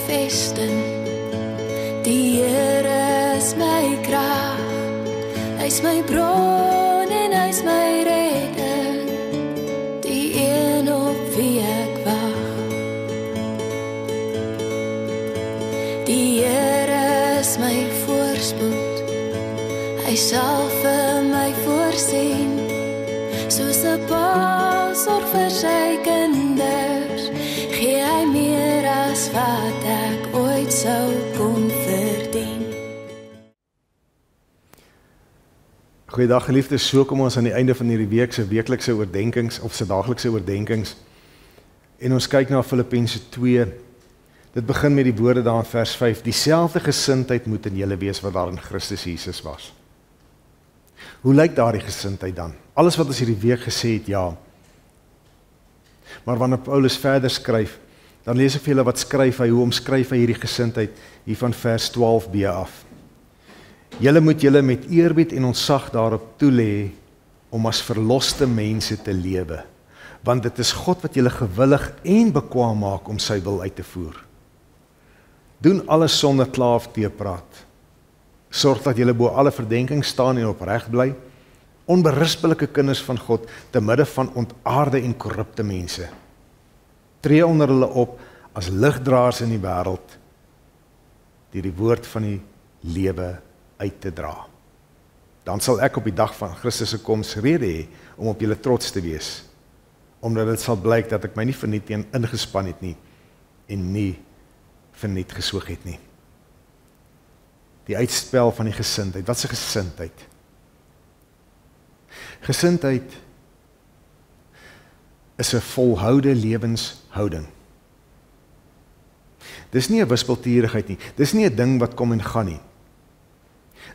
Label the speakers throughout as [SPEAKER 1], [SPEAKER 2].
[SPEAKER 1] vesting, die Here is my krag, hy is my bron en hy is my redder, die een op wie ek wag. Die Here is my voorspoed, hy sal vir my voorsien, soos 'n pa sorg vir sy kinders, gee hy meer as wat ek ooit sou kon verdien.
[SPEAKER 2] Goeiedag geliefdes, so kom ons aan die einde van hierdie week se weeklikse oordenkings of se daaglikse oordenkings. En ons kyk na Filippense 2. Dit begin met die woorde daar in vers 5. Dieselfde gesindheid moet in julle wees wat daar in Christus Jesus was. Hoe lyk daardie gesindheid dan? Alles wat ons hierdie week gesê het, ja. Maar wanneer Paulus verder skryf, dan lees ek vir julle wat skryf hy, hoe omskryf hy hierdie gesindheid hier van vers 12b af. Julle moet julle met eerbied en ontzag daarop toelê om as verloste mense te lewe, want dit is God wat julle gewillig en bekwaam maak om sy wil uit te voer. Doen alles sonder kla of teepraat. Sorg dat julle bo alle verdenking staan en opreg bly, onberispelike kinders van God te midde van ontaarde en korrupte mense. Tree onder hulle op as ligdraers in die wêreld, die woord van die lewe uit te dra. Dan sal ek op die dag van Christus se koms rede hê om op julle trots te wees, omdat dit sal blyk dat ek my nie verniet ingespan het nie, en nie verniet gesoog het nie. Die uitspel van die gesindheid. Wat is 'n gesindheid? Gesindheid is 'n volhoude lewenshouding. Dis nie 'n wispelturigheid nie. Dis nie 'n ding wat kom en gaan nie.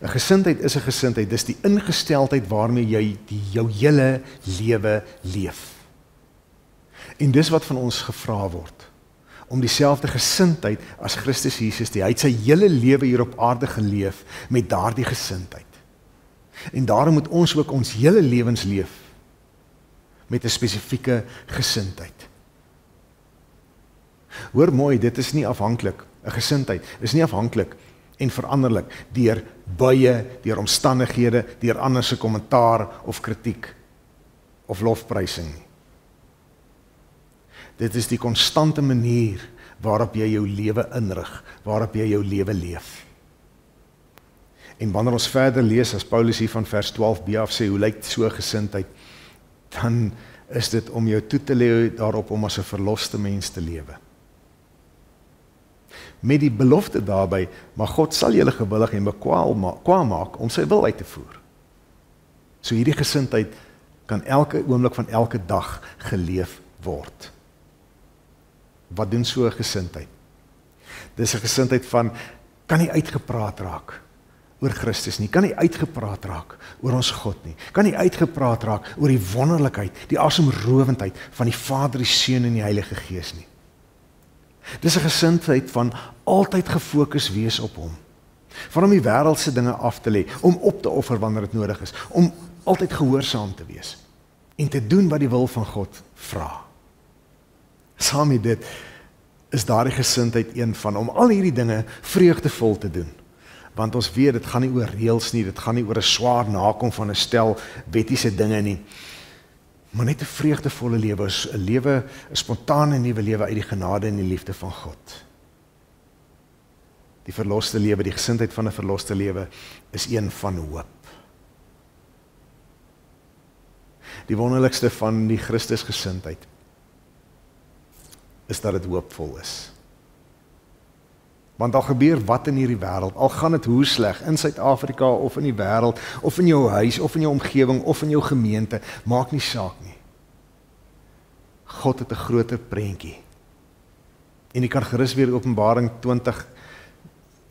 [SPEAKER 2] 'n Gesindheid is 'n gesindheid. Dis die ingesteldheid waarmee jy jou hele lewe leef. En dis wat van ons gevra word. Om dieselfde gesindheid as Christus Jesus, hy het sy hele lewe hier op aarde geleef met daardie gesindheid. En daarom moet ons ook ons hele lewens leef met 'n spesifieke gesindheid. Hoor mooi, dit is nie afhanklik, 'n gesindheid is nie afhanklik en veranderlik deur buie, deur omstandighede, deur ander se kommentaar of kritiek of lofprysing nie. Dit is die konstante manier waarop jy jou lewe inrig, waarop jy jou lewe leef. En wanneer ons verder lees, as Paulus hier van vers 12b af sê, hoe lyk so 'n gesindheid, dan is dit om jou toe te lê daarop om as 'n verloste mens te lewe. Met die belofte daarby, maar God sal julle gewillig en bekwaam maak om sy wil uit te voer. So hierdie gesindheid kan elke oomblik van elke dag geleef word. Wat doen so 'n gesindheid? Dis 'n gesindheid van, kan nie uitgepraat raak oor Christus nie, kan nie uitgepraat raak oor ons God nie, kan nie uitgepraat raak oor die wonderlikheid, die asemrowendheid van die Vader, die Seun en die Heilige Gees nie. Dis 'n gesindheid van altyd gefokus wees op hom, van om die wêreldse dinge af te lê, om op te offer wanneer dit nodig is, om altyd gehoorsaam te wees, en te doen wat die wil van God vra. Saam met dit is daardie gesindheid een van om al hierdie dinge vreugdevol te doen. Want ons weet, dit gaan nie oor reëls nie, dit gaan nie oor 'n swaar nakom van 'n stel wettiese dinge nie. Maar net 'n vreugdevolle lewe is 'n lewe, 'n spontane nuwe lewe uit die genade en die liefde van God. Die verloste lewe, die gesindheid van 'n verloste lewe is een van hoop. Die wonderlikste van die Christusgesindheid is dat dit hoopvol is. Want al gebeur wat in hierdie wêreld, al gaan dit hoe sleg, in Suid-Afrika of in die wêreld, of in jou huis, of in jou omgewing, of in jou gemeente, maak nie saak nie. God het 'n groter prentjie. En jy kan gerus weer Openbaring 20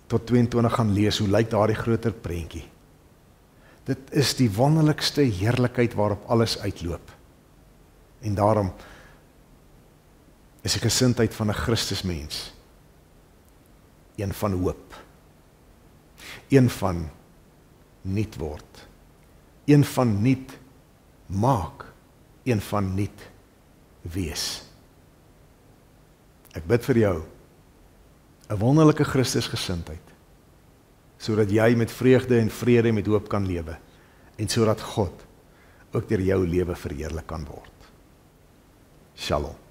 [SPEAKER 2] tot 22 gaan lees, hoe lyk daardie groter prentjie. Dit is die wonderlikste heerlikheid waarop alles uitloop. En daarom is die gesindheid van 'n Christusmens een van hoop, een van nuut word, een van nuut maak, een van nuut wees. Ek bid vir jou, 'n wonderlike Christusgesindheid, sodat jy met vreugde en vrede en met hoop kan lewe, en sodat God ook deur jou lewe verheerlik kan word. Shalom.